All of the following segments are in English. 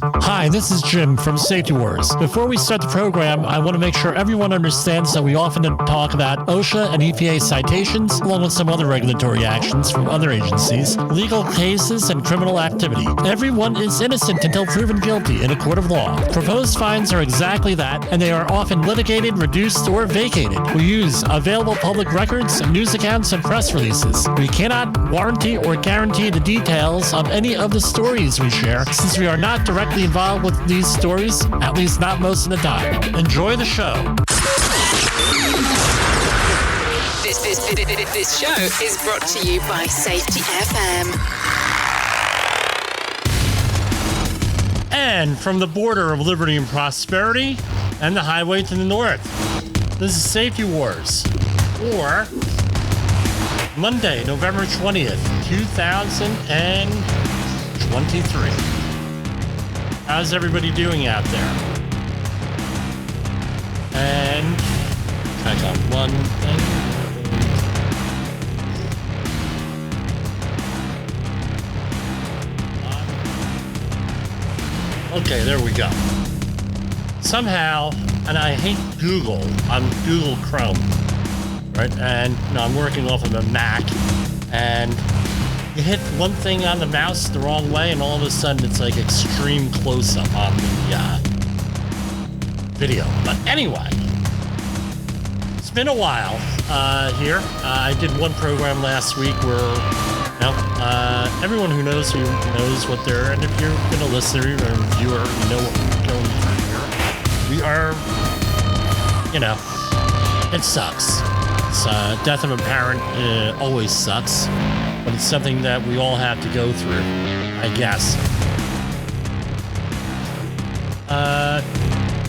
Hi, this is Jim from Safety Wars. Before we start the program, I want to make sure everyone understands that we often talk about OSHA and EPA citations, along with some other regulatory actions from other agencies, legal cases, and criminal activity. Everyone is innocent until proven guilty in a court of law. Proposed fines are exactly that, and they are often litigated, reduced, or vacated. We use available public records, news accounts, and press releases. We cannot warranty or guarantee the details of any of the stories we share, since we are not directly involved with these stories, at least not most of the time. Enjoy the show. This show is brought to you by Safety FM. And from the border of liberty and prosperity and the highway to the north, this is Safety Wars for Monday, November 20th, 2023. How's everybody doing out there? And check out one thing. Okay, there we go. Somehow, and I hate Google. I'm Google Chrome, right? And I'm working off of a Mac, and you hit one thing on the mouse the wrong way, and all of a sudden it's like extreme close-up on the video. But anyway, it's been a while here. I did one program last week where everyone who knows me knows what they're, and if you're been a listener or a viewer, you know what we're going through here. We are, it sucks. It's death of a parent always sucks. But it's something that we all have to go through, I guess. A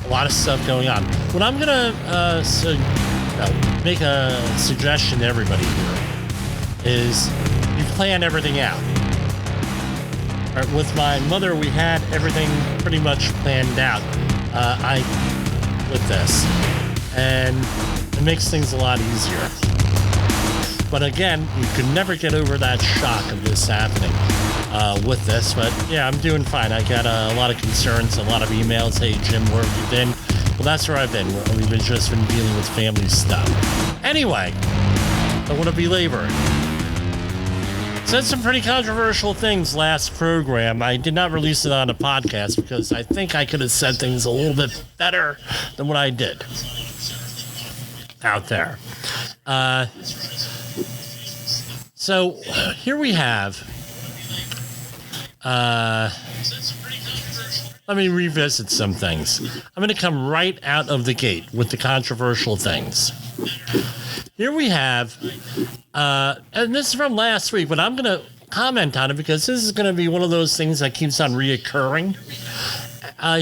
lot of stuff going on. What I'm going to make a suggestion to everybody here is you plan everything out. All right, with my mother, we had everything pretty much planned out with this. And it makes things a lot easier. But again, you could never get over that shock of this happening with this. But yeah, I'm doing fine. I got a lot of concerns, a lot of emails. Hey, Jim, where have you been? Well, that's where I've been. We've just been dealing with family stuff. Anyway, I want to belabor it. Said some pretty controversial things last program. I did not release it on a podcast because I think I could have said things a little bit better than what I did out there. So here we have, let me revisit some things. I'm going to come right out of the gate with the controversial things. Here we have, and this is from last week, but I'm going to comment on it because this is going to be one of those things that keeps on reoccurring.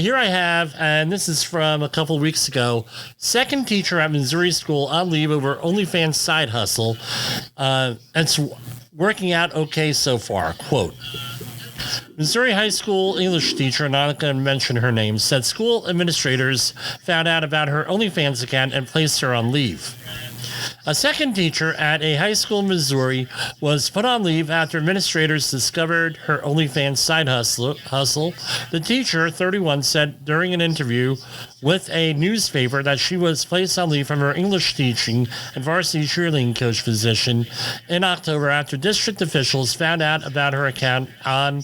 Here I have, and this is from a couple weeks ago, second teacher at Missouri school on leave over OnlyFans side hustle. It's working out okay so far. Quote, Missouri high school English teacher, not going to mention her name, said school administrators found out about her OnlyFans account and placed her on leave. A second teacher at a high school in Missouri was put on leave after administrators discovered her OnlyFans side hustle. The teacher, 31, said during an interview with a newspaper that she was placed on leave from her English teaching and varsity cheerleading coach position in October after district officials found out about her account on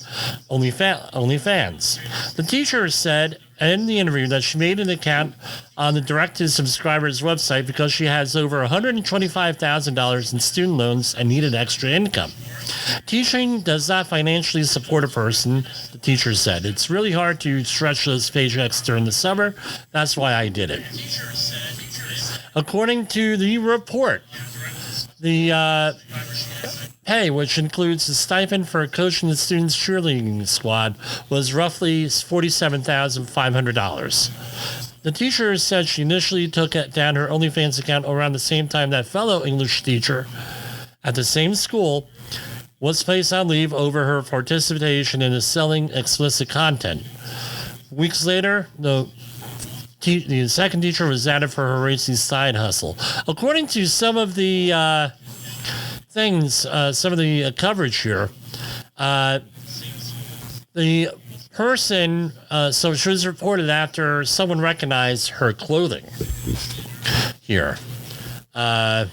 OnlyFans. The teacher said in the interview that she made an account on the direct-to-subscribers website because she has over $125,000 in student loans and needed extra income. Teaching does not financially support a person, the teacher said. It's really hard to stretch those paychecks during the summer. That's why I did it. According to the report, the pay, which includes the stipend for coaching the students' cheerleading squad, was roughly $47,500. The teacher said she initially took down her OnlyFans account around the same time that fellow English teacher at the same school was placed on leave over her participation in selling explicit content. Weeks later, the second teacher was added for her racing side hustle. According to some of the some of the coverage here, the person, so she was reported after someone recognized her clothing here. But,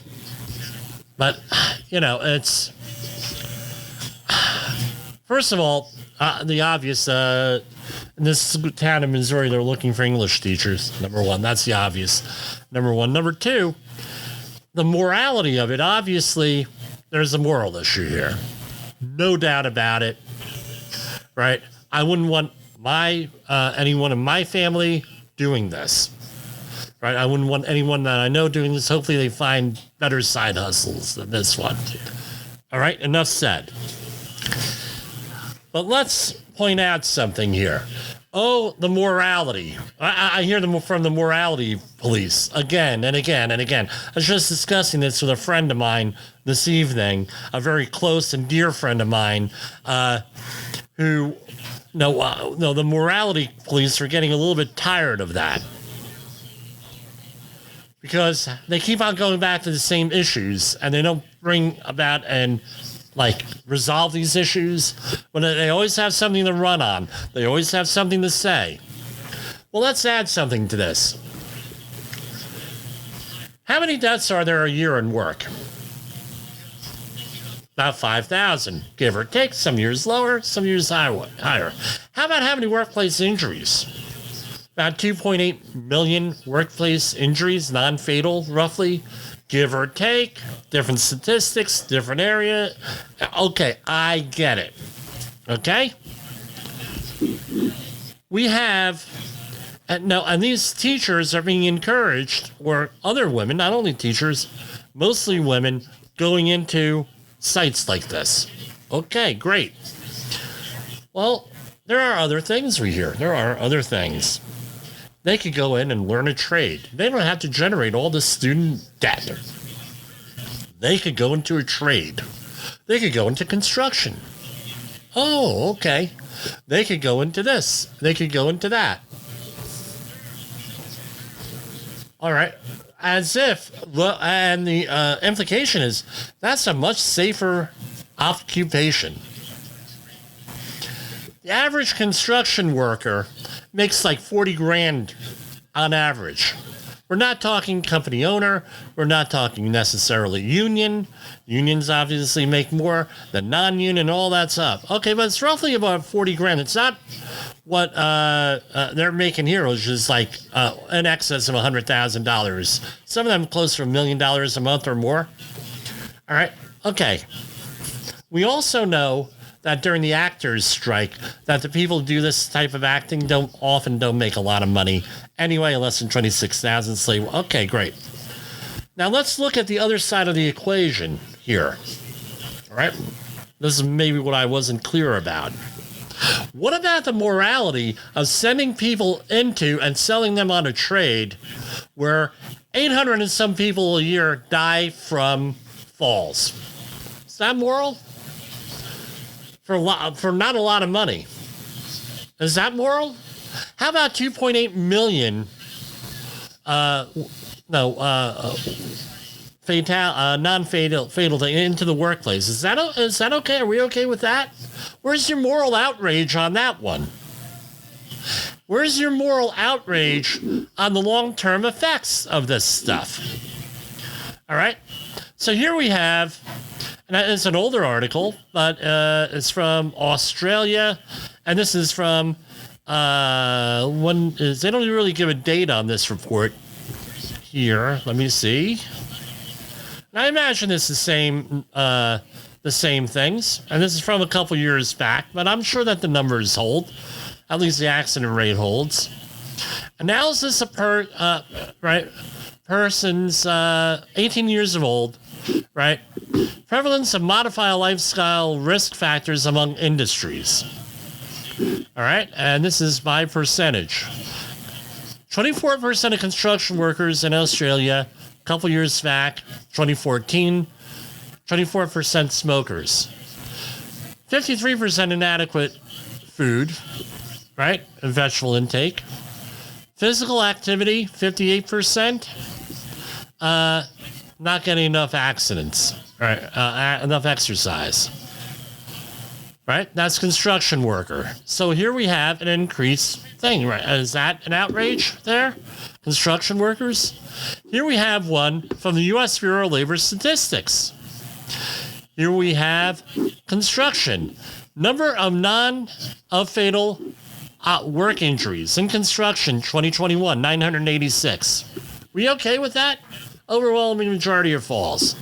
it's, first of all, the obvious, in this town in Missouri, they're looking for English teachers. Number one, that's the obvious. Number one. Number two, the morality of it. Obviously, there's a moral issue here. No doubt about it. Right? I wouldn't want anyone in my family doing this. Right? I wouldn't want anyone that I know doing this. Hopefully they find better side hustles than this one. All right? Enough said. But let's point out something here. Oh, the morality. I hear them from the morality police again and again and again. I was just discussing this with a friend of mine this evening, a very close and dear friend of mine, the morality police are getting a little bit tired of that. Because they keep on going back to the same issues, and they don't bring about and resolve these issues. But they always have something to run on. They always have something to say. Well, let's add something to this. How many deaths are there a year in work? About 5,000, give or take. Some years lower, some years higher. How about how many workplace injuries? About 2.8 million workplace injuries, non-fatal, roughly. Give or take, different statistics, different area. Okay, I get it. Okay? We have, and these teachers are being encouraged, or other women, not only teachers, mostly women, going into sites like this. Okay, great. Well, there are other things we hear. There are other things. They could go in and learn a trade. They don't have to generate all this student debt. They could go into a trade. They could go into construction. Oh, okay. They could go into this. They could go into that. All right. As if, and the implication is that's a much safer occupation. The average construction worker makes like 40 grand on average. We're not talking company owner. We're not talking necessarily union. Unions obviously make more than non-union, all that's up. Okay, but it's roughly about 40 grand. It's not what they're making here, which is like in excess of $100,000. Some of them close to $1 million a month or more. All right, okay. We also know that during the actors' strike, that the people who do this type of acting often don't make a lot of money anyway, less than $26,000. Okay, great. Now let's look at the other side of the equation here. All right, this is maybe what I wasn't clear about. What about the morality of sending people into and selling them on a trade where 800 and some people a year die from falls? Is that moral? For not a lot of money. Is that moral? How about 2.8 million non-fatal into the workplace? Is that okay? Are we okay with that? Where's your moral outrage on that one? Where's your moral outrage on the long-term effects of this stuff? All right. So here we have. And it's an older article, but it's from Australia, and this is from they don't really give a date on this report here. Let me see. And I imagine it's the same things, and this is from a couple years back, but I'm sure that the numbers hold. At least the accident rate holds. Analysis of persons 18 years old. Right? Prevalence of modified lifestyle risk factors among industries. All right? And this is by percentage. 24% of construction workers in Australia, a couple years back, 2014, 24% smokers. 53% inadequate food, right? And vegetable intake. Physical activity, 58%. Not getting enough accidents, right? Enough exercise. right? That's construction worker. So here we have an increased thing, right? Is that an outrage there? Construction workers? Here we have one from the U.S. Bureau of Labor Statistics. Here we have construction. Number of fatal work injuries in construction 2021, 986. We okay with that? Overwhelming majority of falls.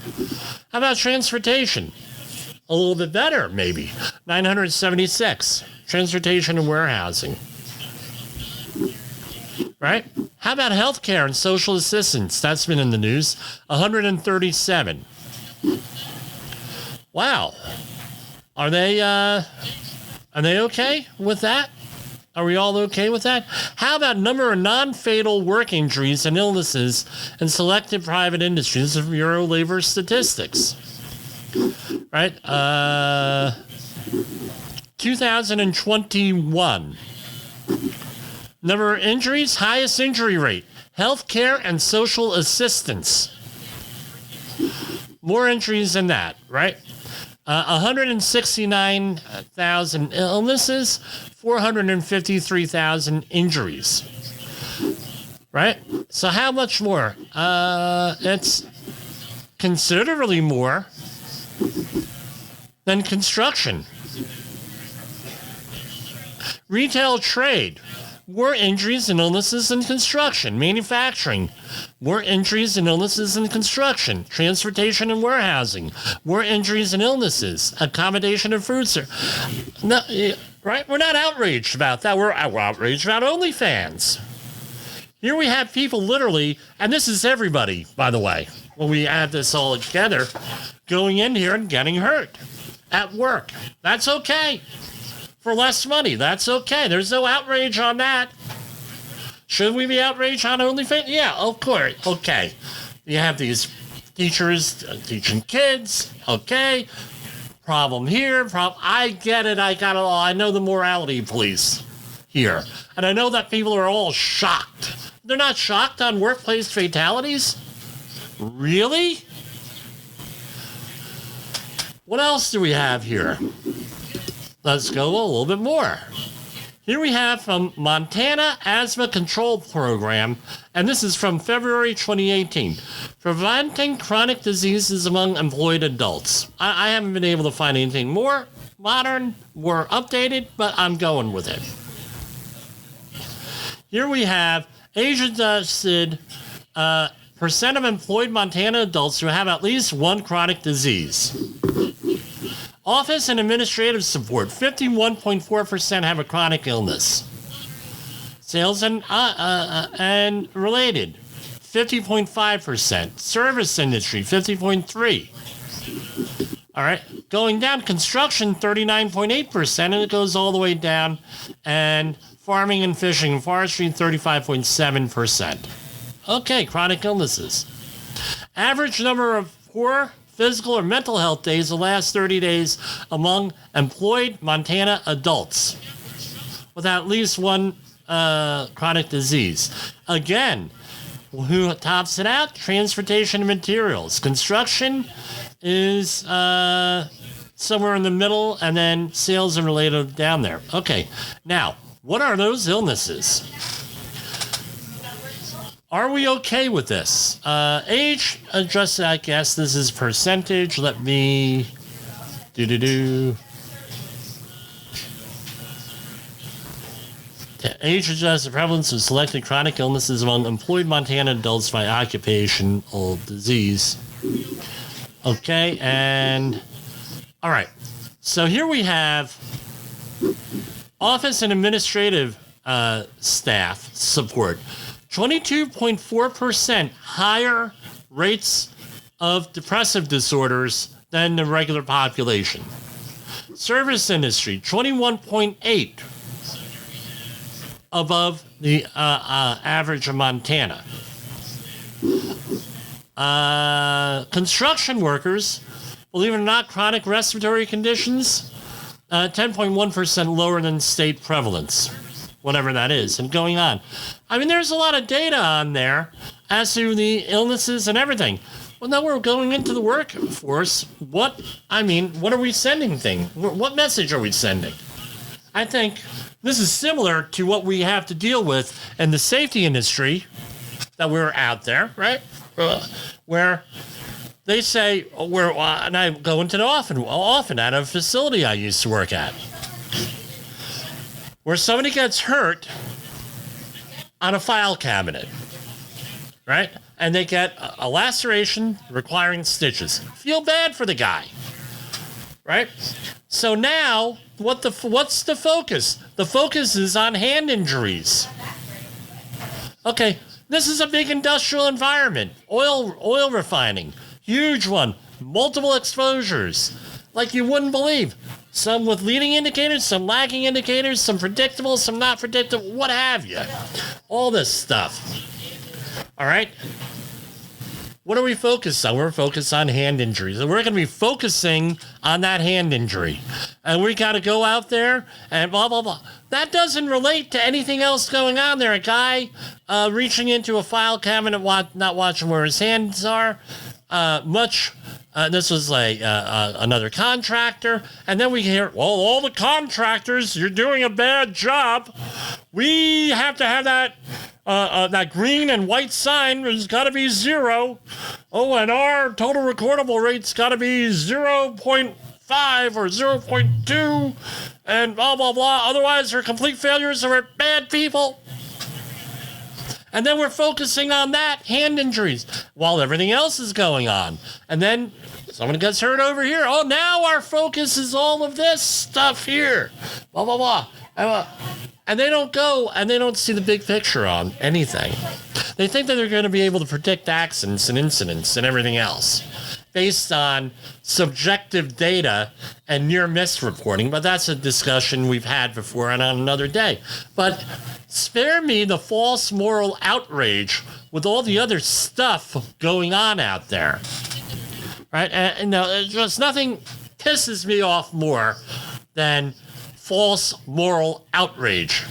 How about transportation? A little bit better, maybe. 976. Transportation and warehousing. Right? How about healthcare and social assistance? That's been in the news. 137. Wow. Are they okay with that? Are we all okay with that? How about number of non-fatal work injuries and illnesses in selected private industries of Bureau of Labor Statistics? Right? 2021. Number of injuries, highest injury rate. Healthcare and social assistance. More injuries than that, right? 169,000 illnesses, 453,000 injuries. Right? So how much more? It's considerably more than construction. Retail trade. More injuries and illnesses in construction. Manufacturing. More injuries and illnesses in construction. Transportation and warehousing. More injuries and illnesses. Accommodation and food service. No, right? We're not outraged about that. We're outraged about OnlyFans. Here we have people literally, and this is everybody, by the way, when we add this all together, going in here and getting hurt at work. That's okay. For less money, that's okay. There's no outrage on that. Should we be outraged on OnlyFans? Yeah, of course. Okay. You have these teachers teaching kids. Okay. Problem here. I get it. I got it all. I know the morality police here. And I know that people are all shocked. They're not shocked on workplace fatalities? Really? What else do we have here? Let's go a little bit more. Here we have from Montana Asthma Control Program, and this is from February 2018. Preventing chronic diseases among employed adults. I haven't been able to find anything more modern, more updated, but I'm going with it. Here we have age-adjusted percent of employed Montana adults who have at least one chronic disease. Office and administrative support, 51.4% have a chronic illness. Sales and related, 50.5%. Service industry, 50.3%. All right, going down, construction, 39.8%, and it goes all the way down. And farming and fishing and forestry, 35.7%. Okay, chronic illnesses. Average number of poor physical or mental health days the last 30 days among employed Montana adults with at least one chronic disease. Again, who tops it out? Transportation and materials. Construction is somewhere in the middle, and then sales and related down there. Okay, now, what are those illnesses? Are we okay with this? Age adjusted, I guess this is percentage. Let me Age adjusted prevalence of selected chronic illnesses among employed Montana adults by occupational disease. Okay, and all right. So here we have office and administrative staff support. 22.4% higher rates of depressive disorders than the regular population. Service industry, 21.8 above the average of Montana. Construction workers, believe it or not, chronic respiratory conditions, 10.1% lower than state prevalence, whatever that is, and going on. I mean, there's a lot of data on there as to the illnesses and everything. Well, now we're going into the workforce. What are we sending What message are we sending? I think this is similar to what we have to deal with in the safety industry that we're out there, right? Where they say, and I go into it often at a facility I used to work at, where somebody gets hurt on a file cabinet, right? And they get a laceration requiring stitches. Feel bad for the guy, right? So now, what's the focus? The focus is on hand injuries. Okay, this is a big industrial environment. Oil refining, huge one, multiple exposures, like you wouldn't believe. Some with leading indicators, some lagging indicators, some predictable, some not predictable, what have you. All this stuff. All right? What are we focused on? We're focused on hand injuries. And we're going to be focusing on that hand injury. And we got to go out there and blah, blah, blah. That doesn't relate to anything else going on there. A guy reaching into a file cabinet, not watching where his hands are. This was like another contractor. And then we hear, well, all the contractors, you're doing a bad job. We have to have that green and white sign has got to be 0. Oh, and our total recordable rate's got to be 0.5 or 0.2 and blah, blah, blah. Otherwise, they're complete failures or we're bad people. And then we're focusing on that, hand injuries, while everything else is going on. And then someone gets hurt over here. Oh, now our focus is all of this stuff here. Blah, blah, blah. And they don't go and they don't see the big picture on anything. They think that they're going to be able to predict accidents and incidents and everything else based on subjective data and near miss reporting. But that's a discussion we've had before and on another day. But spare me the false moral outrage with all the other stuff going on out there. Right? And just nothing pisses me off more than false moral outrage.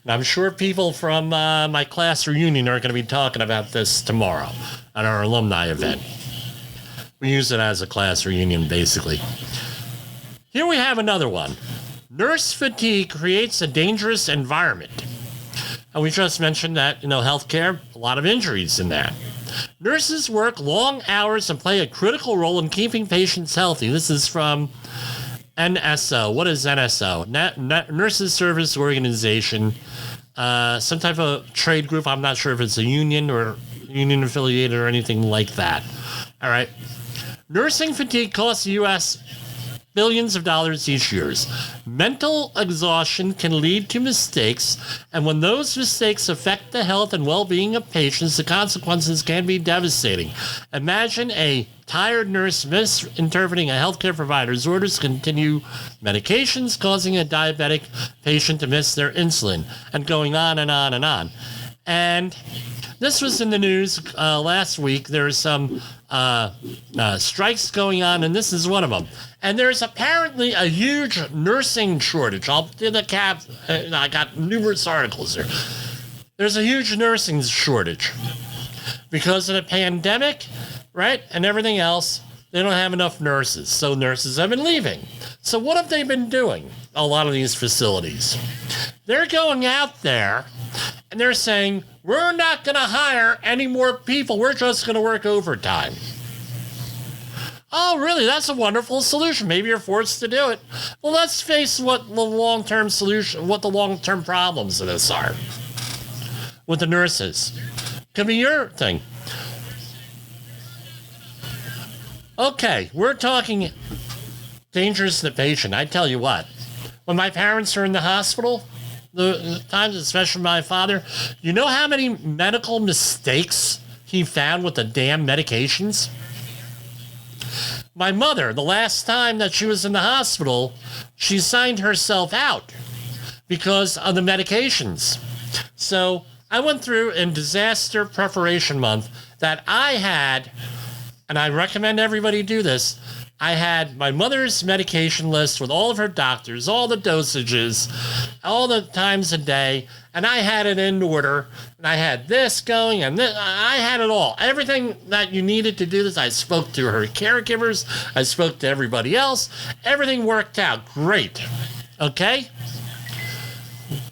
And I'm sure people from my class reunion are going to be talking about this tomorrow at our alumni event. We use it as a class reunion, basically. Here we have another one. Nurse fatigue creates a dangerous environment. And we just mentioned that, healthcare, a lot of injuries in that. Nurses work long hours and play a critical role in keeping patients healthy. This is from NSO. What is NSO? Nurses Service Organization. Some type of trade group. I'm not sure if it's a union or union affiliated or anything like that. All right. Nursing fatigue costs the U.S. billions of dollars each year. Mental exhaustion can lead to mistakes, and when those mistakes affect the health and well-being of patients, the consequences can be devastating. Imagine a tired nurse misinterpreting a healthcare provider's orders to continue medications, causing a diabetic patient to miss their insulin, and going on and on and on. And this was in the news last week. There's some strikes going on, and this is one of them. And there's apparently a huge nursing shortage. I'll do the cap. I got numerous articles here. There's a huge nursing shortage because of the pandemic, right, and everything else. They don't have enough nurses, so nurses have been leaving. So what have they been doing? A lot of these facilities. They're going out there and they're saying, we're not going to hire any more people. We're just going to work overtime. Oh, really? That's a wonderful solution. Maybe you're forced to do it. Well, let's face what the long-term problems of this are with the nurses. Could be your thing. Okay, we're talking dangerous to the patient. I tell you what, when my parents are in the hospital, the times, especially my father, you know how many medical mistakes he found with the damn medications? My mother, the last time that she was in the hospital, she signed herself out because of the medications. So I went through in disaster preparation month that I had, and I recommend everybody do this, I had my mother's medication list with all of her doctors, all the dosages, all the times a day, and I had it in order, and I had this going, and this, I had it all. Everything that you needed to do this, I spoke to her caregivers, I spoke to everybody else. Everything worked out great, okay?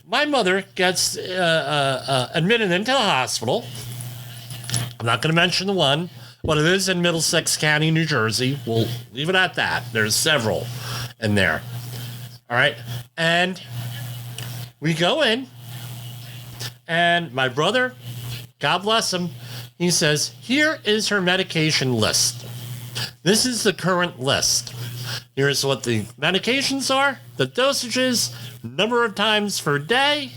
My mother gets admitted into the hospital. I'm not going to mention the one, but it is in Middlesex County, New Jersey. We'll leave it at that. There's several in there. All right. And we go in, and my brother, God bless him, he says, here is her medication list. This is the current list. Here's what the medications are, the dosages, number of times per day,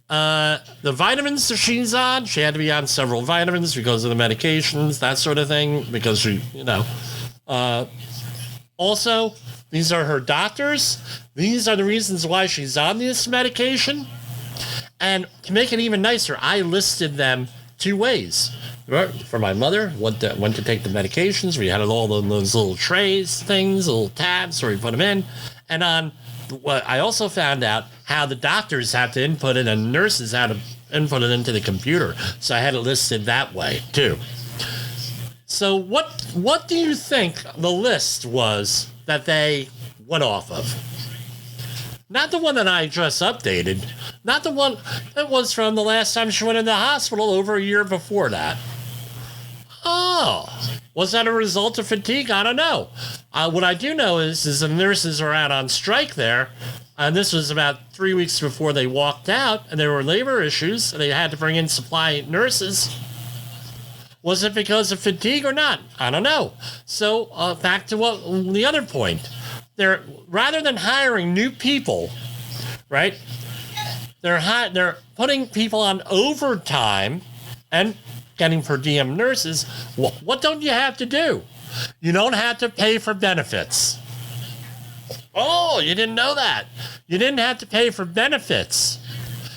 the vitamins that she's on. She had to be on several vitamins because of the medications, that sort of thing, because she, also, these are her doctors. These are the reasons why she's on this medication. And to make it even nicer, I listed them two ways. For my mother, went to take the medications. We had it all in those little trays, things, little tabs where we put them in. And on what I also found out how the doctors have to input it and nurses had to input it into the computer. So I had it listed that way too. So what do you think the list was that they went off of? Not the one that I just updated. Not the one that was from the last time she went in the hospital over a year before that. Oh, was that a result of fatigue? I don't know. What I do know is the nurses are out on strike there, and this was about 3 weeks before they walked out, and there were labor issues, and they had to bring in supply nurses. Was it because of fatigue or not? I don't know. So back to the other point. Rather than hiring new people, right? They're putting people on overtime and getting per diem nurses. What don't you have to do? You don't have to pay for benefits. Oh, you didn't know that. You didn't have to pay for benefits.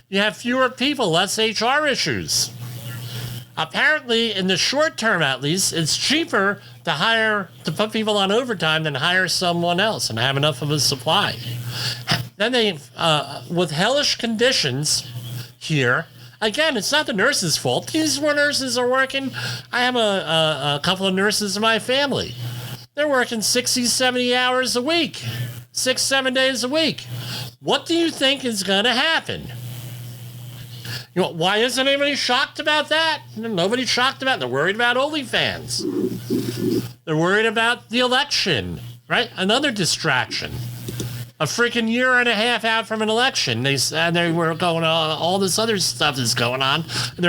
You have fewer people, less HR issues. Apparently, in the short term at least, it's cheaper to put people on overtime than hire someone else and have enough of a supply. Then they, with hellish conditions here, again, it's not the nurses' fault. These nurses are working. I have a couple of nurses in my family. They're working 60, 70 hours a week, 6, 7 days a week. What do you think is going to happen? Why isn't anybody shocked about that? Nobody's shocked about it. They're worried about OnlyFans. They're worried about the election, right? Another distraction. A freaking year and a half out from an election, they were going on, all this other stuff is going on. What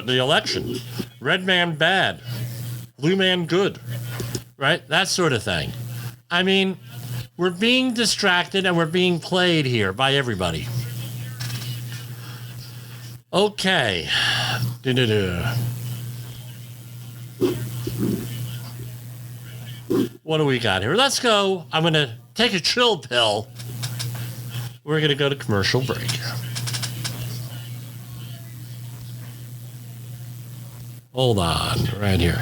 the election? Red man bad, blue man good, right? That sort of thing. I mean, we're being distracted and we're being played here by everybody. Okay. What do we got here? Let's go. I'm going to take a chill pill. We're going to go to commercial break. Hold on, right here.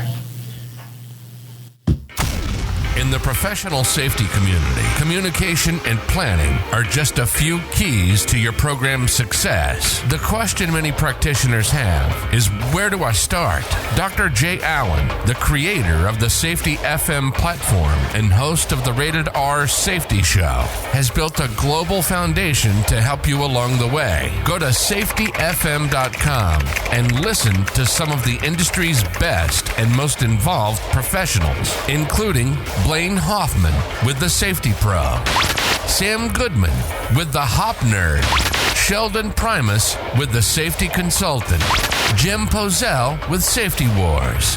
In the professional safety community, communication and planning are just a few keys to your program's success. The question many practitioners have is, where do I start? Dr. Jay Allen, the creator of the Safety FM platform and host of the Rated R Safety Show, has built a global foundation to help you along the way. Go to safetyfm.com and listen to some of the industry's best and most involved professionals, including Blaine Hoffman with the Safety Pro, Sam Goodman with the Hop Nerd, Sheldon Primus with the Safety Consultant, Jim Pozell with Safety Wars,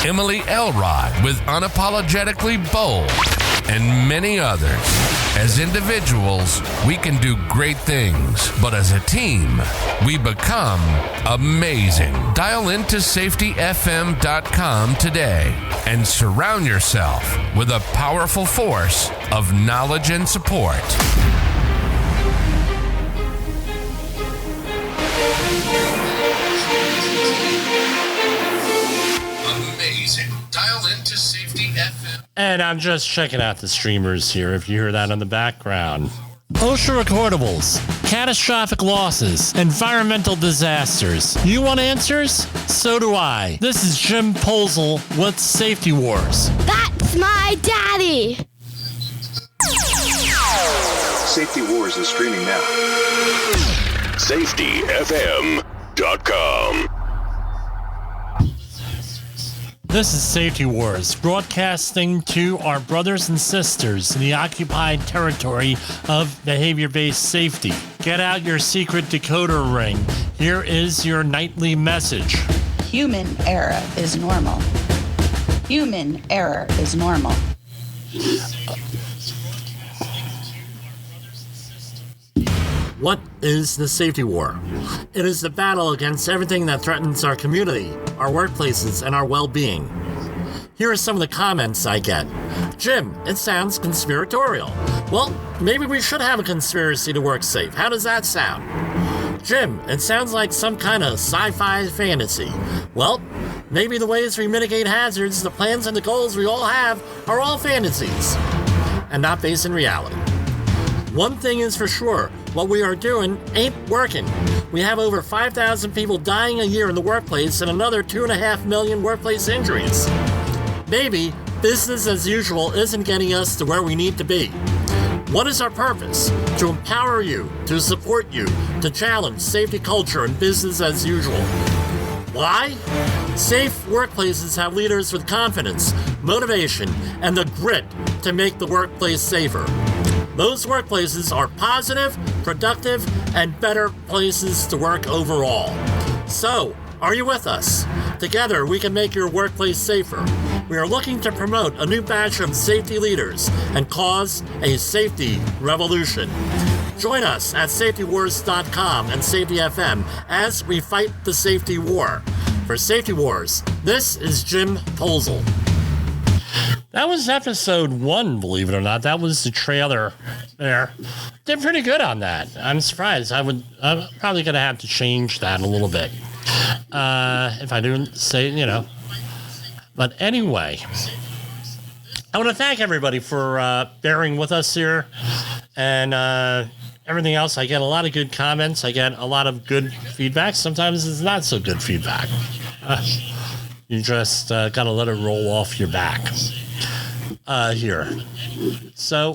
Emily Elrod with Unapologetically Bold, and many others. As individuals, we can do great things, but as a team, we become amazing. Dial into safetyfm.com today and surround yourself with a powerful force of knowledge and support. Amazing. Dial into safetyfm.com. And I'm just checking out the streamers here, if you hear that in the background. OSHA recordables, catastrophic losses, environmental disasters. You want answers? So do I. This is Jim Posel with Safety Wars. That's my daddy! Safety Wars is streaming now. SafetyFM.com. This is Safety Wars, broadcasting to our brothers and sisters in the occupied territory of behavior-based safety. Get out your secret decoder ring. Here is your nightly message. Human error is normal. Human error is normal. What is the safety war? It is the battle against everything that threatens our community, our workplaces, and our well-being. Here are some of the comments I get. Jim, it sounds conspiratorial. Well, maybe we should have a conspiracy to work safe. How does that sound? Jim, it sounds like some kind of sci-fi fantasy. Well, maybe the ways we mitigate hazards, the plans and the goals we all have are all fantasies and not based in reality. One thing is for sure, what we are doing ain't working. We have over 5,000 people dying a year in the workplace and another 2.5 million workplace injuries. Maybe business as usual isn't getting us to where we need to be. What is our purpose? To empower you, to support you, to challenge safety culture and business as usual. Why? Safe workplaces have leaders with confidence, motivation, and the grit to make the workplace safer. Those workplaces are positive, productive, and better places to work overall. So, are you with us? Together, we can make your workplace safer. We are looking to promote a new batch of safety leaders and cause a safety revolution. Join us at safetywars.com and Safety FM as we fight the safety war. For Safety Wars, this is Jim Posel. That was episode 1, believe it or not. That was the trailer there. Did pretty good on that. I'm surprised. I'm probably going to have to change that a little bit. If I do say, But anyway, I want to thank everybody for bearing with us here. And everything else, I get a lot of good comments. I get a lot of good feedback. Sometimes it's not so good feedback. You just got to let it roll off your back. Here. So,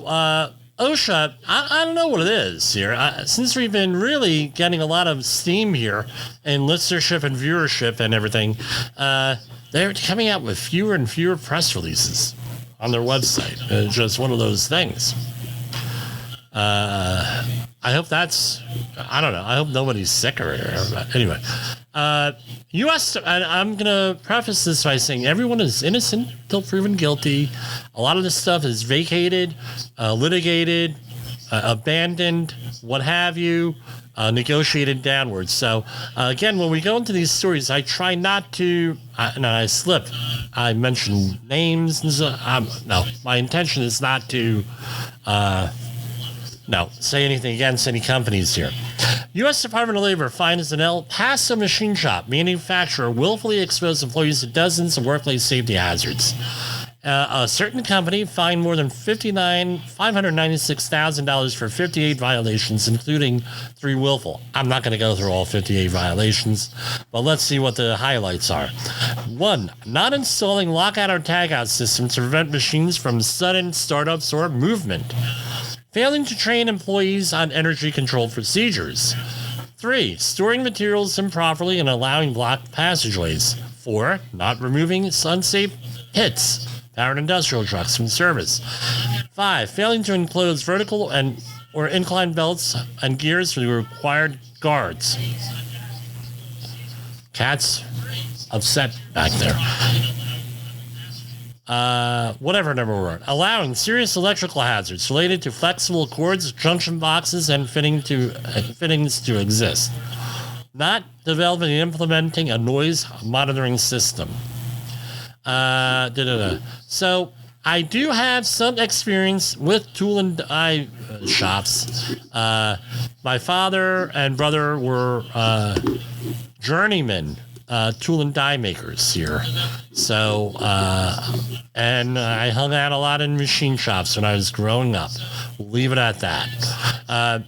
OSHA, I don't know what it is here. Since we've been really getting a lot of steam here in listenership and viewership and everything, they're coming out with fewer and fewer press releases on their website. It's just one of those things. I hope that's, I don't know. I hope nobody's sick or anyway. U.S. I'm going to preface this by saying everyone is innocent until proven guilty. A lot of this stuff is vacated, litigated, abandoned, what have you, negotiated downwards. So, again, when we go into these stories, I try not to, and I slip. I mention names. And so, no, my intention is not to say anything against any companies here. U.S. Department of Labor finds an El Paso machine shop manufacturer willfully exposed employees to dozens of workplace safety hazards. A certain company fined more than $596,000 for 58 violations, including 3 willful. I'm not going to go through all 58 violations, but let's see what the highlights are. 1. Not installing lockout or tagout systems to prevent machines from sudden startups or movement. Failing to train employees on energy-controlled procedures. 3. Storing materials improperly and allowing blocked passageways. 4. Not removing unsafe hits, powered industrial trucks, from service. 5. Failing to enclose vertical or inclined belts and gears for the required guards. Cat's upset back there. Whatever number we're on. Allowing serious electrical hazards related to flexible cords, junction boxes, and fittings to exist. Not developing and implementing a noise monitoring system. So I do have some experience with tool and die shops. My father and brother were journeymen tool and die makers here. So, and I hung out a lot in machine shops when I was growing up. We'll leave it at that.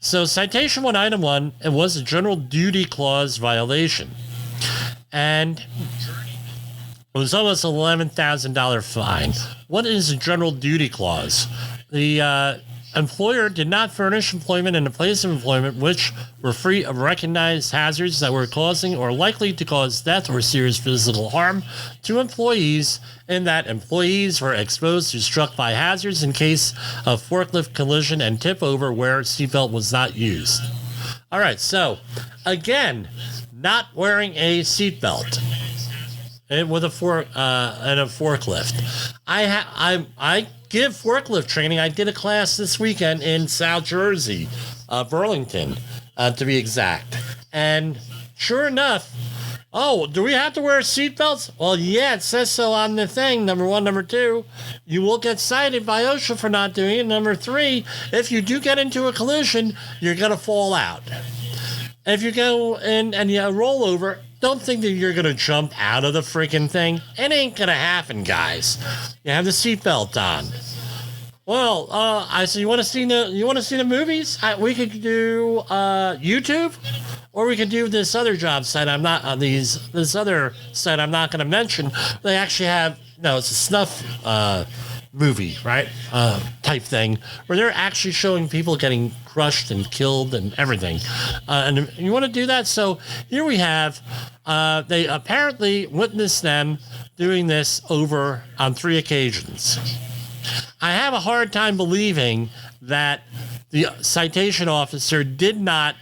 So citation 1, item 1, it was a general duty clause violation. And it was almost an $11,000 fine. What is a general duty clause? The employer did not furnish employment in a place of employment which were free of recognized hazards that were causing or likely to cause death or serious physical harm to employees, and that employees were exposed to struck by hazards in case of forklift collision and tip over where seatbelt was not used. All right, so again, not wearing a seatbelt with a forklift. I give forklift training. I did a class this weekend in South Jersey, Burlington, to be exact. And sure enough, do we have to wear seatbelts? Well, yeah, it says so on the thing, number 1. Number 2, you will get cited by OSHA for not doing it. Number 3, if you do get into a collision, you're going to fall out. If you go in and you roll over, don't think that you're going to jump out of the freaking thing. It ain't going to happen, guys. You have the seatbelt on. Well, I said, you want to see the movies? We could do YouTube, or we could do this other job site. This other site I'm not going to mention. They actually have, it's a snuff movie, right? Type thing, where they're actually showing people getting crushed and killed and everything. And you want to do that? So here we have, they apparently witnessed them doing this over on 3 occasions. I have a hard time believing that the citation officer did not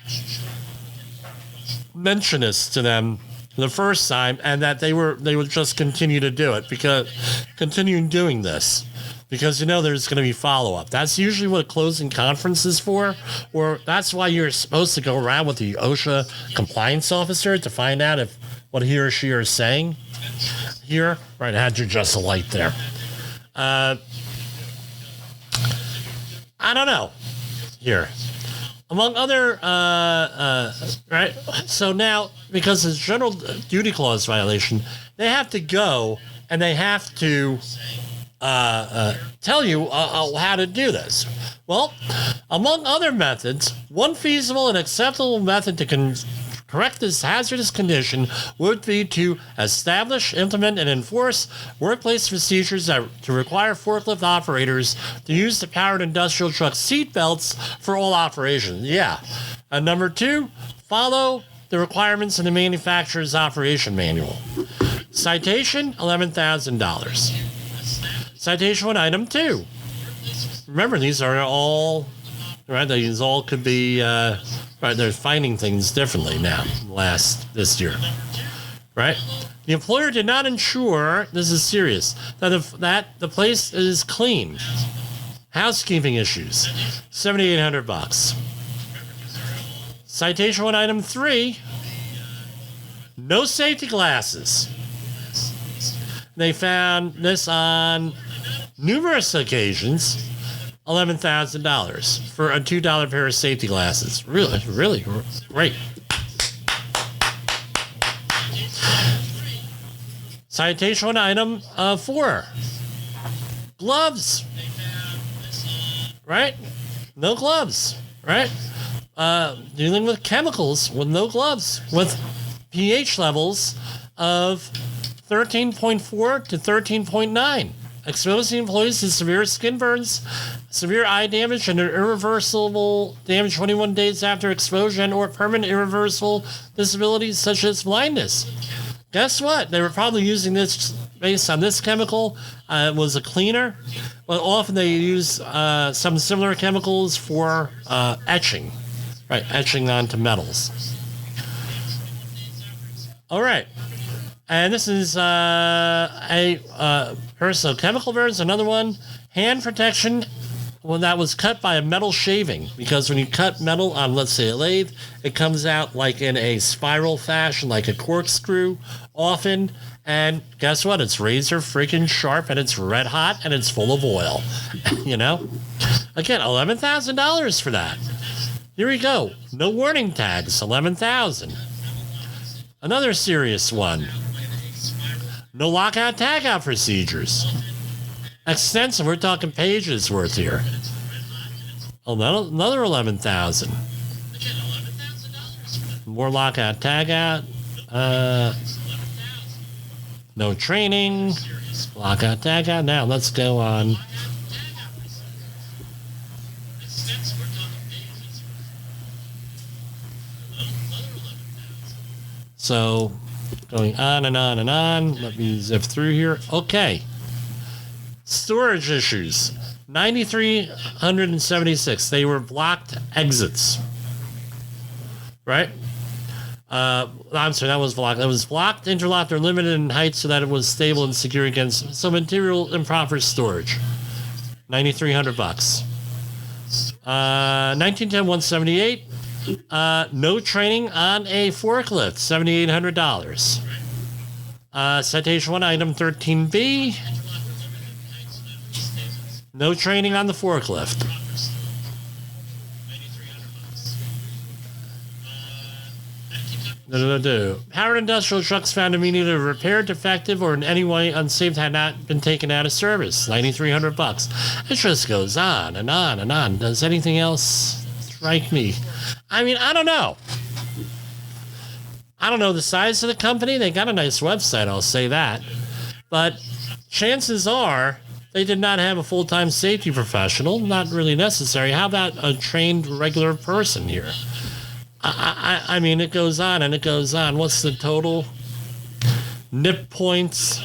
mention this to them the first time, and that they would just continue to do it, because continue doing this. Because there's going to be follow-up. That's usually what a closing conference is for, or that's why you're supposed to go around with the OSHA compliance officer to find out if what he or she are saying. Here, right, I had you just a light there. I don't know. Here. Among other, right? So now, because it's a general duty clause violation, they have to go and they have to tell you how to do this. Well, among other methods, one feasible and acceptable method to correct this hazardous condition would be to establish, implement, and enforce workplace procedures to require forklift operators to use the powered industrial truck seat belts for all operations. Yeah. And number 2, follow the requirements in the manufacturer's operation manual. Citation, $11,000. Citation 1, item 2. Remember, these are all, right? These all could be, right? They're finding things differently now, this year, right? The employer did not ensure, this is serious, that the place is clean. Housekeeping issues, $7,800. Citation 1, item 3. No safety glasses. They found this on numerous occasions, $11,000 for a $2 pair of safety glasses. Really, really great. Citation 1, item 4. Gloves. Right? No gloves. Right? Dealing with chemicals with no gloves, with pH levels of 13.4 to 13.9. Exposing employees to severe skin burns, severe eye damage, and irreversible damage 21 days after exposure, and or permanent irreversible disabilities such as blindness. Guess what? They were probably using this based on this chemical. It was a cleaner, but often they use some similar chemicals for etching, right? Etching onto metals. All right. And this is a personal chemical burns. Another one, hand protection. Well, that was cut by a metal shaving, because when you cut metal on, let's say, a lathe, it comes out like in a spiral fashion, like a corkscrew, often. And guess what? It's razor freaking sharp, and it's red hot, and it's full of oil. Again, $11,000 for that. Here we go. No warning tags, $11,000. Another serious one. No lockout tagout procedures. Extensive. We're talking pages worth here. Another $11,000. More lockout tagout. No training. Lockout tagout. Now let's go on. So going on and on and on. Let me zip through here. Okay. Storage issues. 9,376. They were blocked exits. Right? I'm sorry, that was blocked. It was blocked, interlocked, or limited in height so that it was stable and secure against some material improper storage. $9,300. 1910-178. No training on a forklift. $7,800. Citation 1, item 13B. No training on the forklift. Powered industrial trucks found to be either repaired, defective, or in any way unsafe had not been taken out of service. $9,300. It just goes on and on and on. Does anything else strike me? I mean, I don't know. I don't know the size of the company. They got a nice website, I'll say that. But chances are they did not have a full-time safety professional. Not really necessary. How about a trained regular person here? I mean, it goes on and it goes on. What's the total? NIP points.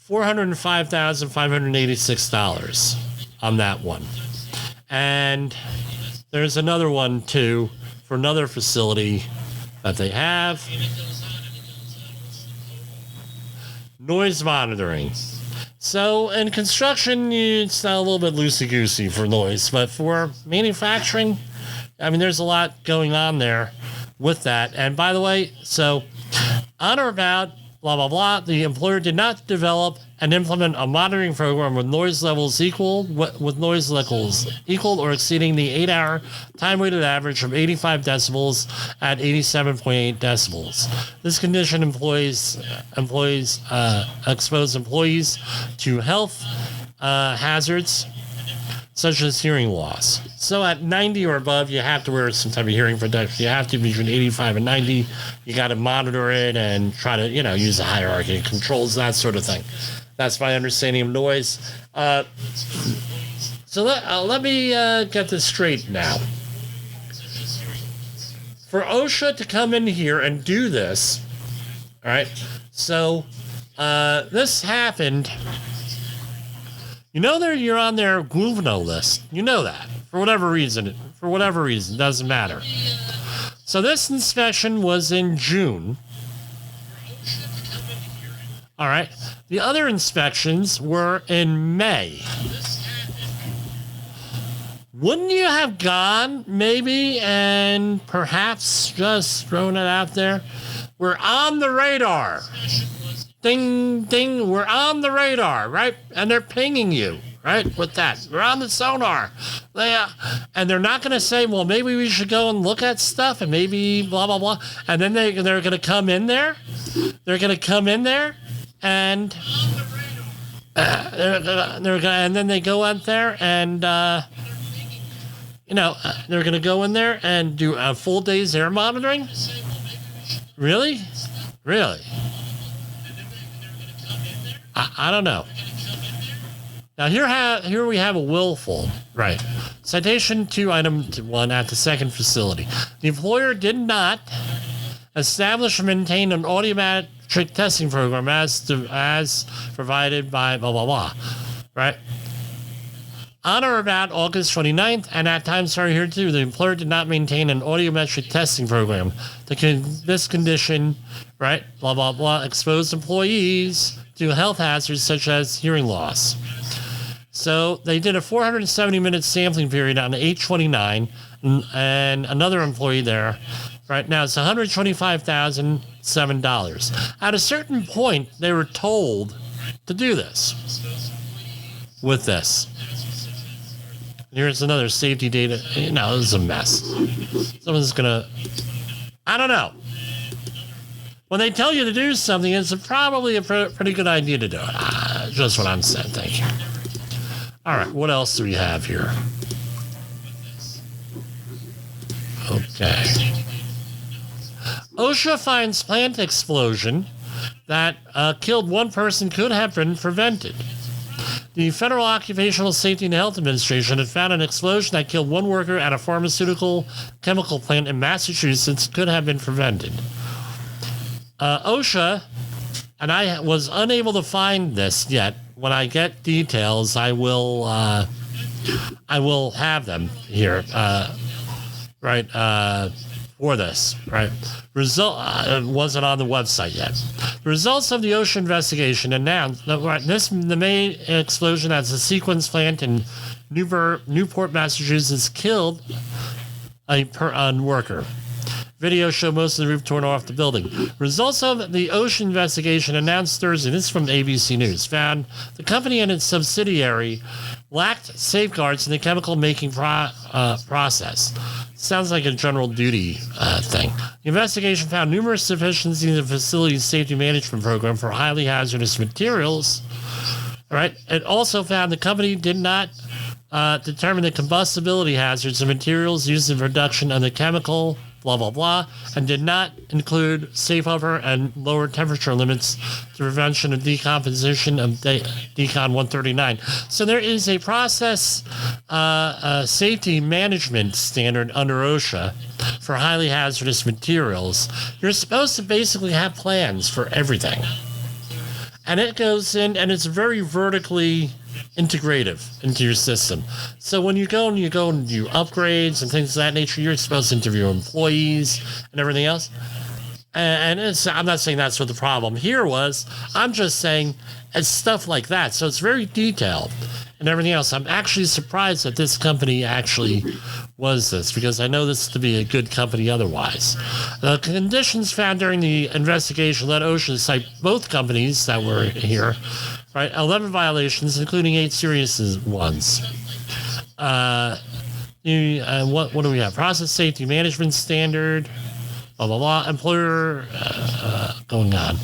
$405,586 on that one. And there's another one, too, for another facility that they have. Noise monitoring. So in construction, it's a little bit loosey-goosey for noise, but for manufacturing, I mean, there's a lot going on there with that. And by the way, so on or about blah, blah, blah, the employer did not develop and implement a monitoring program with noise levels equal or exceeding the 8-hour time-weighted average of 85 decibels at 87.8 decibels. This condition expose employees to health hazards such as hearing loss. So at 90 or above, you have to wear some type of hearing protection. You have to be between 85 and 90. You got to monitor it and try to, use a hierarchy of controls, that sort of thing. That's my understanding of noise. So let me get this straight now. For OSHA to come in here and do this, all right, so this happened. You know that you're on their Guvno list. You know that. For whatever reason, doesn't matter. So this inspection was in June. All right. The other inspections were in May. Wouldn't you have gone, maybe, and perhaps just thrown it out there? We're on the radar. Ding, ding, we're on the radar, right? And they're pinging you, right, with that. We're on the sonar. And they're not going to say, well, maybe we should go and look at stuff and maybe blah, blah, blah. And then they're going to come in there. They're going to come in there and and then they go out there and, they're going to go in there and do a full day's air monitoring. Really? Really? I don't know. Now here we have a willful, right? Citation 2, item 1 at the second facility. The employer did not establish or maintain an audiometric testing program as provided by blah, blah, blah, right? On or about August 29th, and at times started here too, the employer did not maintain an audiometric testing program. This condition, right, blah, blah, blah, exposed employees to health hazards such as hearing loss. So they did a 470-minute sampling period on 8/29, and another employee there. Right now, it's $125,007. At a certain point, they were told to do this. With this. Here's another safety data. This is a mess. Someone's gonna. I don't know. When they tell you to do something, it's probably a pretty good idea to do it. Just what I'm saying. Thank you. All right, what else do we have here? Okay. OSHA finds plant explosion that killed one person could have been prevented. The Federal Occupational Safety and Health Administration had found an explosion that killed one worker at a pharmaceutical chemical plant in Massachusetts could have been prevented. OSHA, and I was unable to find this yet. When I get details, I will have them here, for this, right? Wasn't on the website yet. The results of the OSHA investigation announced that the main explosion at the sequence plant in Newport, Massachusetts, killed a worker. Video showed most of the roof torn off the building. Results of the OSHA investigation announced Thursday, this is from ABC News, found the company and its subsidiary lacked safeguards in the chemical making process. Sounds like a general duty thing. The investigation found numerous deficiencies in the facility's safety management program for highly hazardous materials. All right. It also found the company did not determine the combustibility hazards of materials used in production of the chemical, blah, blah, blah, and did not include safe hover and lower temperature limits to prevention of decomposition of Decon 139. So there is a process safety management standard under OSHA for highly hazardous materials. You're supposed to basically have plans for everything. And it goes in, and it's very vertically integrative into your system. So when you go and do upgrades and things of that nature, you're supposed to interview employees and everything else. And I'm not saying that's what the problem here was. I'm just saying it's stuff like that. So it's very detailed and everything else. I'm actually surprised that this company actually was this, because I know this to be a good company otherwise. The conditions found during the investigation led OSHA to cite both companies that were here, right? 11 violations, including 8 serious ones. What do we have? Process safety management standard, blah, blah, blah, employer, going on.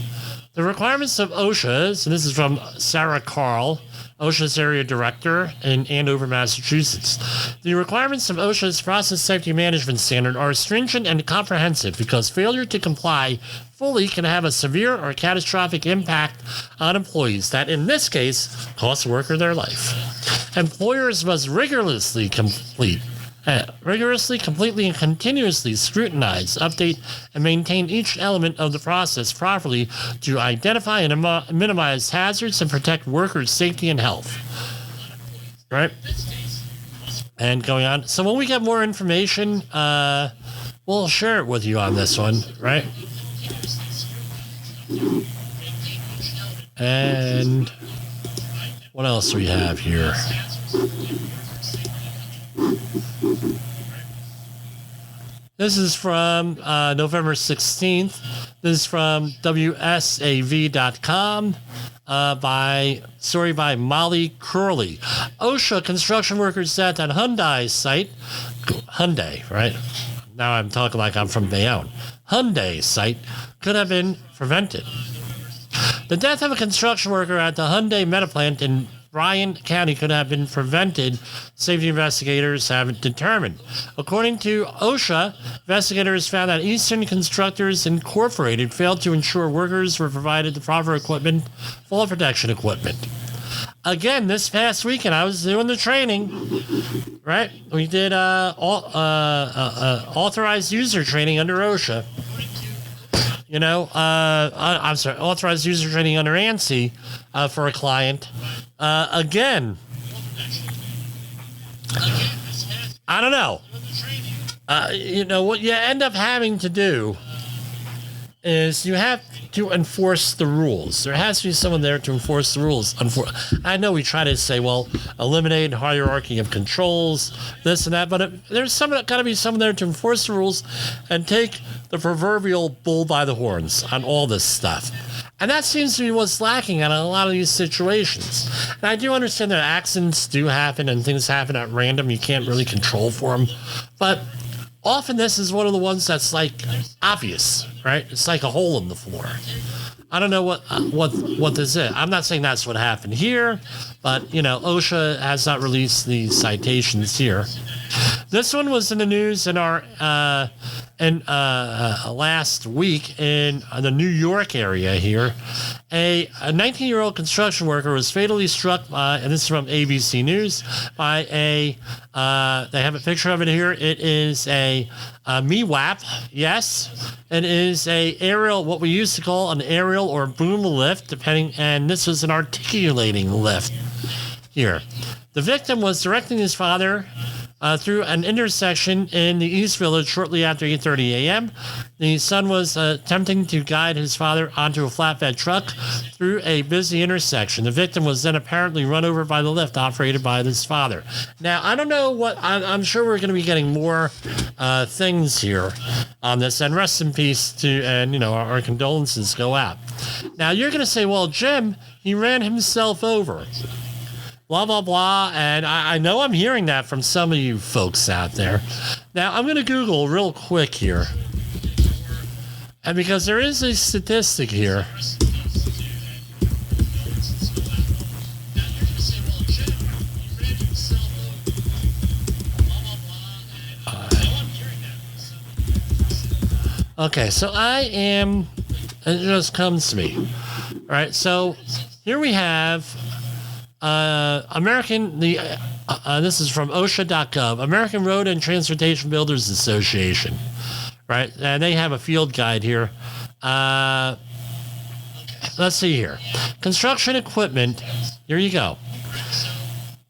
The requirements of OSHA's, and this is from Sarah Carl, OSHA's area director in Andover, Massachusetts. The requirements of OSHA's process safety management standard are stringent and comprehensive because failure to comply fully can have a severe or catastrophic impact on employees that, in this case, cost the worker their life. Employers must rigorously, completely, and continuously scrutinize, update, and maintain each element of the process properly to identify and minimize hazards and protect workers' safety and health. Right? And going on. So when we get more information, we'll share it with you on this one, right? And what else do we have here? This is from November 16th. This is from WSAV.com by Molly Curley. OSHA construction workers death at Hyundai site. Hyundai, right? Now I'm talking like I'm from Bayonne. Hyundai site could have been prevented. The death of a construction worker at the Hyundai Meta plant in Bryan County could have been prevented, safety investigators have determined. According to OSHA, investigators found that Eastern Constructors Incorporated failed to ensure workers were provided the proper equipment, fall protection equipment. Again, this past weekend, I was doing the training, right? We did authorized user training under OSHA. Authorized user training under ANSI for a client. Again, I don't know. What you end up having to do is you have to enforce the rules. There has to be someone there to enforce the rules. I know we try to say, well, eliminate hierarchy of controls, this and that, but there's got to be someone there to enforce the rules and take the proverbial bull by the horns on all this stuff. And that seems to be what's lacking in a lot of these situations. And I do understand that accidents do happen and things happen at random. You can't really control for them. But often this is one of the ones that's like obvious, right? It's like a hole in the floor. I don't know what this is. I'm not saying that's what happened here, but OSHA has not released these citations here. This one was in the news in our last week in the New York area here. A 19-year-old construction worker was fatally struck by, and this is from ABC News, by they have a picture of it here. It is a MEWAP, yes. It is a aerial, what we used to call an aerial or boom lift, and this was an articulating lift here. The victim was directing his father through an intersection in the East Village shortly after 8:30 a.m. The son was attempting to guide his father onto a flatbed truck through a busy intersection. The victim was then apparently run over by the lift operated by his father. Now, I don't know what, I'm sure we're going to be getting more things here on this, and rest in peace to, and our condolences go out. Now, you're going to say, well, Jim, he ran himself over. Blah, blah, blah, and I know I'm hearing that from some of you folks out there. Now, I'm going to Google real quick here. And because there is a statistic here. Okay, so it just comes to me. All right, so here we have... this is from OSHA.gov, American Road and Transportation Builders Association, right? And they have a field guide here. Let's see here. Construction equipment, here you go,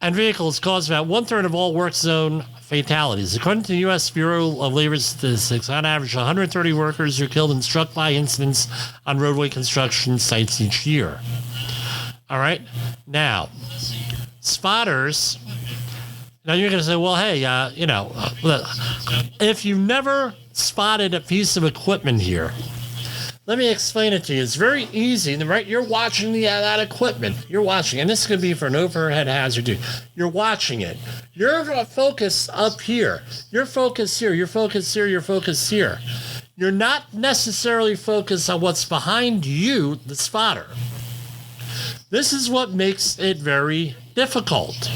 and vehicles cause about 1/3 of all work zone fatalities. According to the U.S. Bureau of Labor Statistics, on average, 130 workers are killed and struck by incidents on roadway construction sites each year. All right. Now, spotters. Now you're going to say, well, hey, if you've never spotted a piece of equipment here, let me explain it to you. It's very easy, right? You're watching that equipment. You're watching, and this could be for an overhead hazard too. You're watching it. You're focused up here. You're focused here. You're focused here. You're focused here. You're not necessarily focused on what's behind you, the spotter. This is what makes it very difficult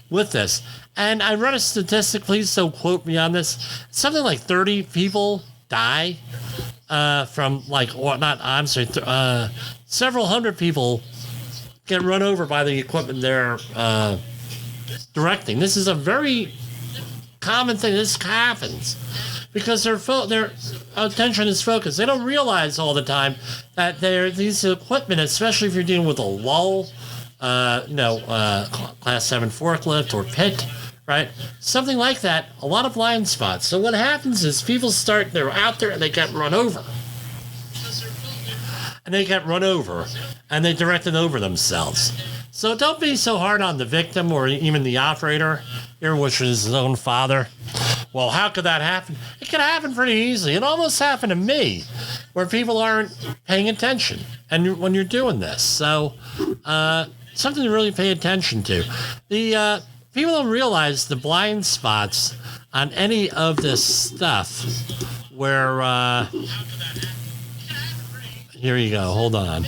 with this. And I read a statistic, please don't quote me on this. Something like 30 people die from several hundred people get run over by the equipment they're directing. This is a very common thing. This happens because their attention is focused. They don't realize all the time that these equipment, especially if you're dealing with a lull, class 7 forklift or pit, right? Something like that, a lot of blind spots. So what happens is they're out there and they get run over. And they direct it over themselves. So don't be so hard on the victim or even the operator here, which is his own father. Well, how could that happen? It could happen pretty easily. It almost happened to me, where people aren't paying attention and when you're doing this. So, something to really pay attention to. The people don't realize the blind spots on any of this stuff where, here you go, hold on.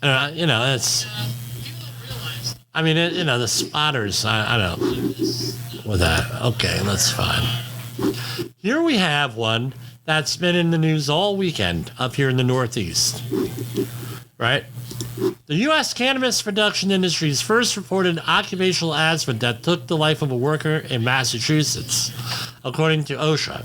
It's, the spotters, I don't know with that. Okay, that's fine. Here we have one that's been in the news all weekend up here in the Northeast, right? The U.S. cannabis production industry's first reported occupational asthma that took the life of a worker in Massachusetts, according to OSHA.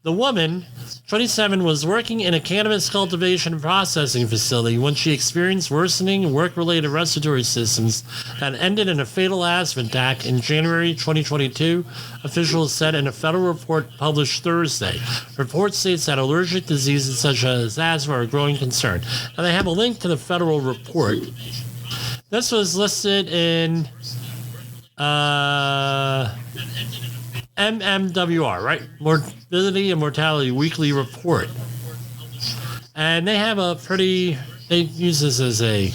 The woman, 27, was working in a cannabis cultivation and processing facility when she experienced worsening work-related respiratory symptoms that ended in a fatal asthma attack in January 2022, officials said in a federal report published Thursday. The report states that allergic diseases such as asthma are a growing concern. Now, they have a link to the federal report. This was listed in MMWR, right? Morbidity and Mortality Weekly Report. And they have they use this as a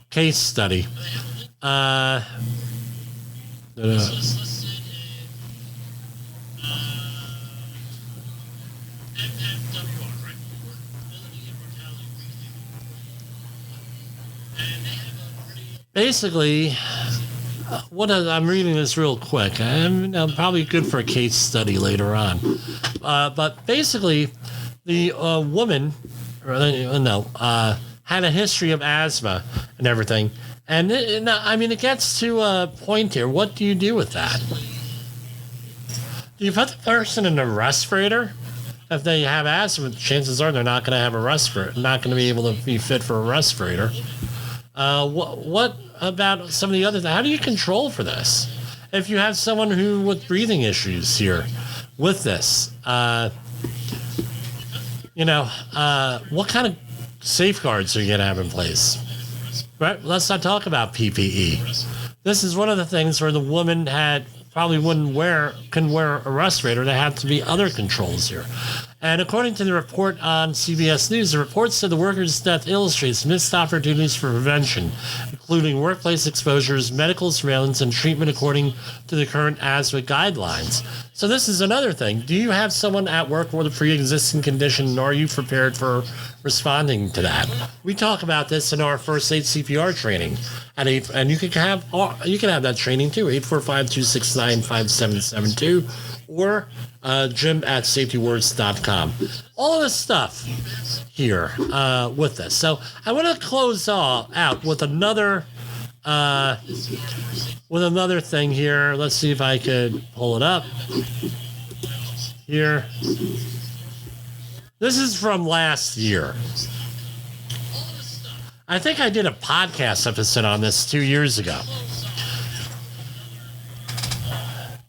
case study. Basically, I'm reading this real quick. I'm probably good for a case study later on. But basically, the woman, had a history of asthma and everything. And it gets to a point here. What do you do with that? Do you put the person in a respirator? If they have asthma, chances are they're not going to have a respirator, not going to be able to be fit for a respirator. What about some of the other things? How do you control for this? If you have someone with breathing issues here with this, what kind of safeguards are you going to have in place? Right? Let's not talk about PPE. This is one of the things where the woman probably couldn't wear a respirator. There had to be other controls here. And according to the report on CBS News, the report said the worker's death illustrates missed opportunities for prevention, including workplace exposures, medical surveillance, and treatment according to the current asthma guidelines. So this is another thing. Do you have someone at work with a pre-existing condition, and are you prepared for responding to that? We talk about this in our first aid CPR training at 8, and you can have that training too, 845-269-5772, or Jim at safetywords.com. All of this stuff here with this. So I want to close out with another thing here. Let's see if I could pull it up here. This is from last year. I think I did a podcast episode on this 2 years ago.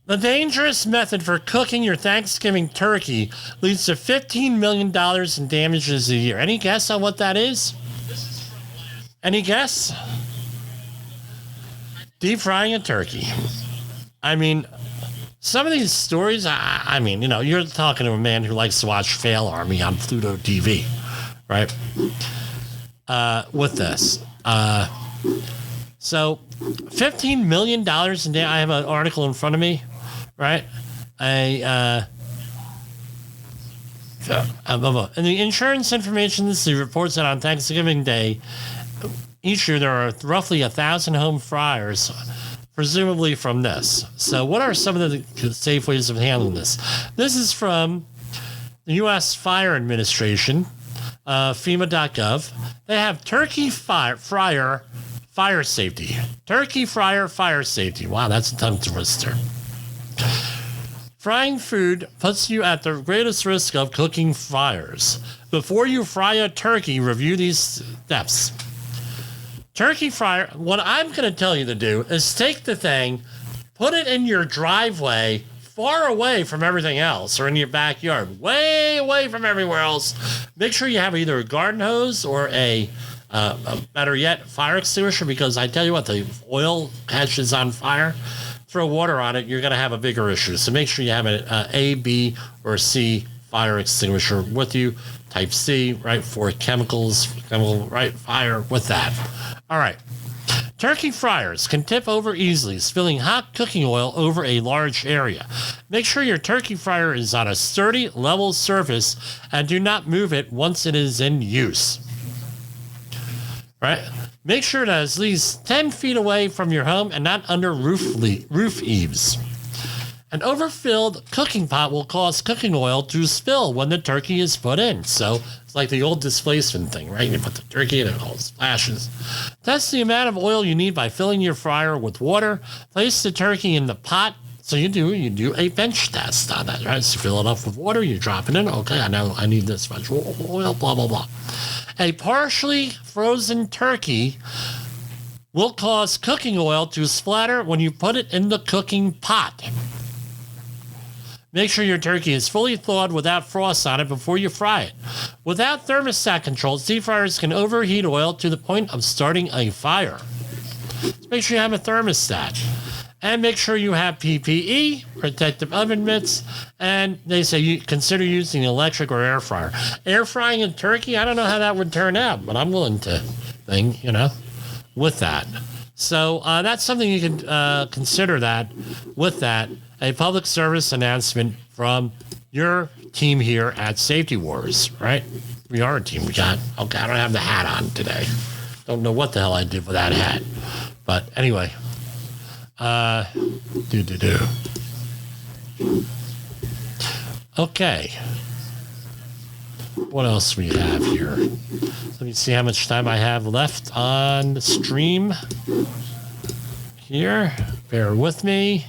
The dangerous method for cooking your Thanksgiving turkey leads to $15 million in damages a year. Any guess on what that is? Any guess? Deep frying a turkey. I mean, some of these stories, you're talking to a man who likes to watch Fail Army on Pluto TV, right? With this. So, $15 million in damage. I have an article in front of me. Right? And the insurance information reports that on Thanksgiving Day, each year there are roughly 1,000 home fires, presumably from this. So what are some of the safe ways of handling this? This is from the U.S. Fire Administration, FEMA.gov. They have turkey fire safety. Turkey fryer fire safety. Wow, that's a tongue twister. Frying food puts you at the greatest risk of cooking fires. Before you fry a turkey, review these steps. Turkey fryer, what I'm going to tell you to do is take the thing, put it in your driveway, far away from everything else, or in your backyard, way away from everywhere else. Make sure you have either a garden hose or a better yet, fire extinguisher, because I tell you what, the oil catches on fire. Throw water on it, you're going to have a bigger issue. So make sure you have an A, B, or C fire extinguisher with you. Type C, right, for fire with that. All right. Turkey fryers can tip over easily, spilling hot cooking oil over a large area. Make sure your turkey fryer is on a sturdy, level surface and do not move it once it is in use. Right? Make sure that it's at least 10 feet away from your home and not under roof eaves. An overfilled cooking pot will cause cooking oil to spill when the turkey is put in. So it's like the old displacement thing, right? You put the turkey in and it all splashes. Test the amount of oil you need by filling your fryer with water. Place the turkey in the pot. So you do a bench test on that, right? So fill it up with water, you drop it in. Okay, I know I need this much oil, blah, blah, blah. A partially frozen turkey will cause cooking oil to splatter when you put it in the cooking pot. Make sure your turkey is fully thawed without frost on it before you fry it. Without thermostat controls, deep fryers can overheat oil to the point of starting a fire. So make sure you have a thermostat. And make sure you have PPE, protective oven mitts, and they say you consider using electric or air fryer. Air frying a turkey, I don't know how that would turn out, but I'm willing to with that. So that's something you can consider that with that, a public service announcement from your team here at Safety Wars, right? We are a team. Okay, I don't have the hat on today. Don't know what the hell I did with that hat. But anyway, Okay. What else we have here? Let me see how much time I have left on the stream here. Bear with me.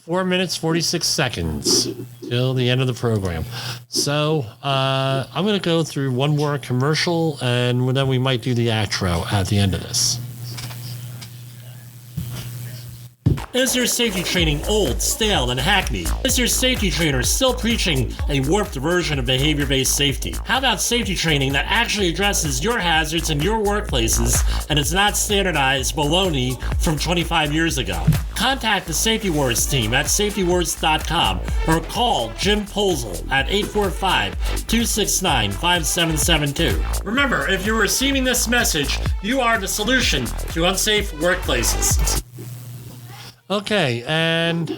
4 minutes, 46 seconds till the end of the program. So I'm going to go through one more commercial, and then we might do the outro at the end of this. Is your safety training old, stale, and hackneyed? Is your safety trainer still preaching a warped version of behavior-based safety? How about safety training that actually addresses your hazards in your workplaces and is not standardized baloney from 25 years ago? Contact the Safety Wars team at safetywars.com or call Jim Posel at 845-269-5772. Remember, if you're receiving this message, you are the solution to unsafe workplaces. Okay, and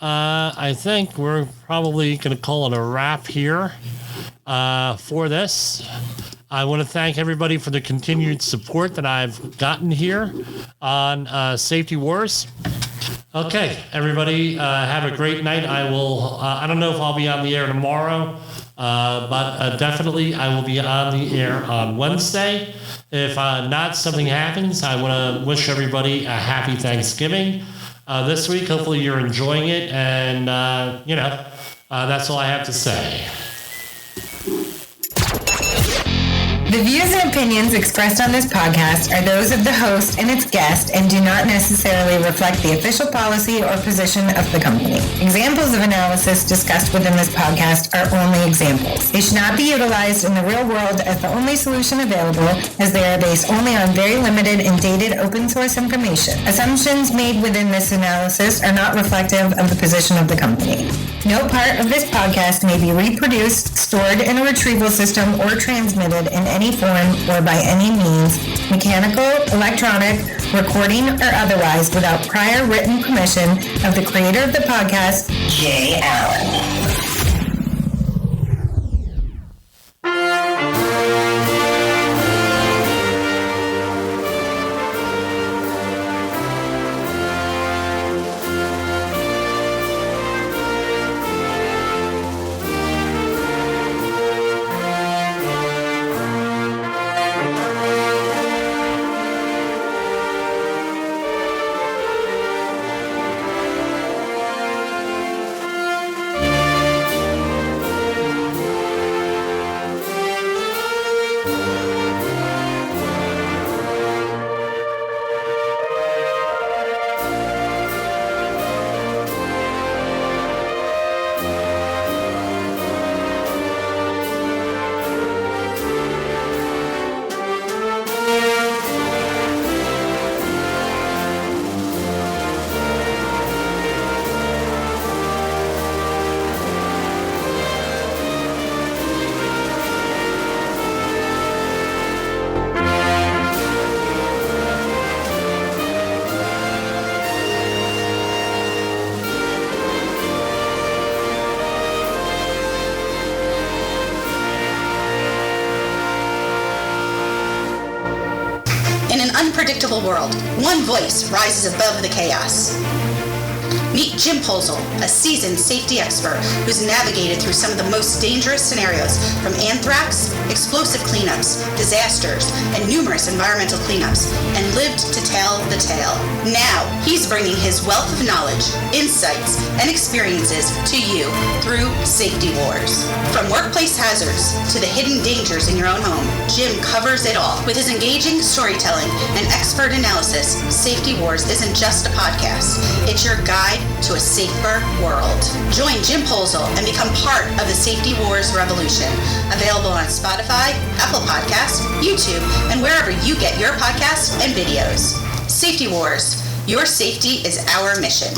I think we're probably going to call it a wrap here for this. I want to thank everybody for the continued support that I've gotten here on Safety Wars. Okay, everybody, have a great night. I will, I don't know if I'll be on the air tomorrow, but definitely I will be on the air on Wednesday. If not, something happens, I want to wish everybody a happy Thanksgiving. This week, hopefully you're enjoying it, and, that's all I have to say. The views and opinions expressed on this podcast are those of the host and its guest and do not necessarily reflect the official policy or position of the company. Examples of analysis discussed within this podcast are only examples. They should not be utilized in the real world as the only solution available, as they are based only on very limited and dated open source information. Assumptions made within this analysis are not reflective of the position of the company. No part of this podcast may be reproduced, stored in a retrieval system, or transmitted in any form or by any means, mechanical, electronic, recording, or otherwise, without prior written permission of the creator of the podcast, Jay Allen. Unpredictable world, one voice rises above the chaos. Meet Jim Posel, a seasoned safety expert who's navigated through some of the most dangerous scenarios, from anthrax, explosive cleanups, disasters, and numerous environmental cleanups, and lived to tell the tale. Now, he's bringing his wealth of knowledge, insights, and experiences to you through Safety Wars. From workplace hazards to the hidden dangers in your own home, Jim covers it all. With his engaging storytelling and expert analysis, Safety Wars isn't just a podcast. It's your guide to a safer world. Join Jim Posel and become part of the Safety Wars revolution. Available on Spotify, Apple Podcasts, YouTube, and wherever you get your podcasts and videos. Safety Wars. Your safety is our mission.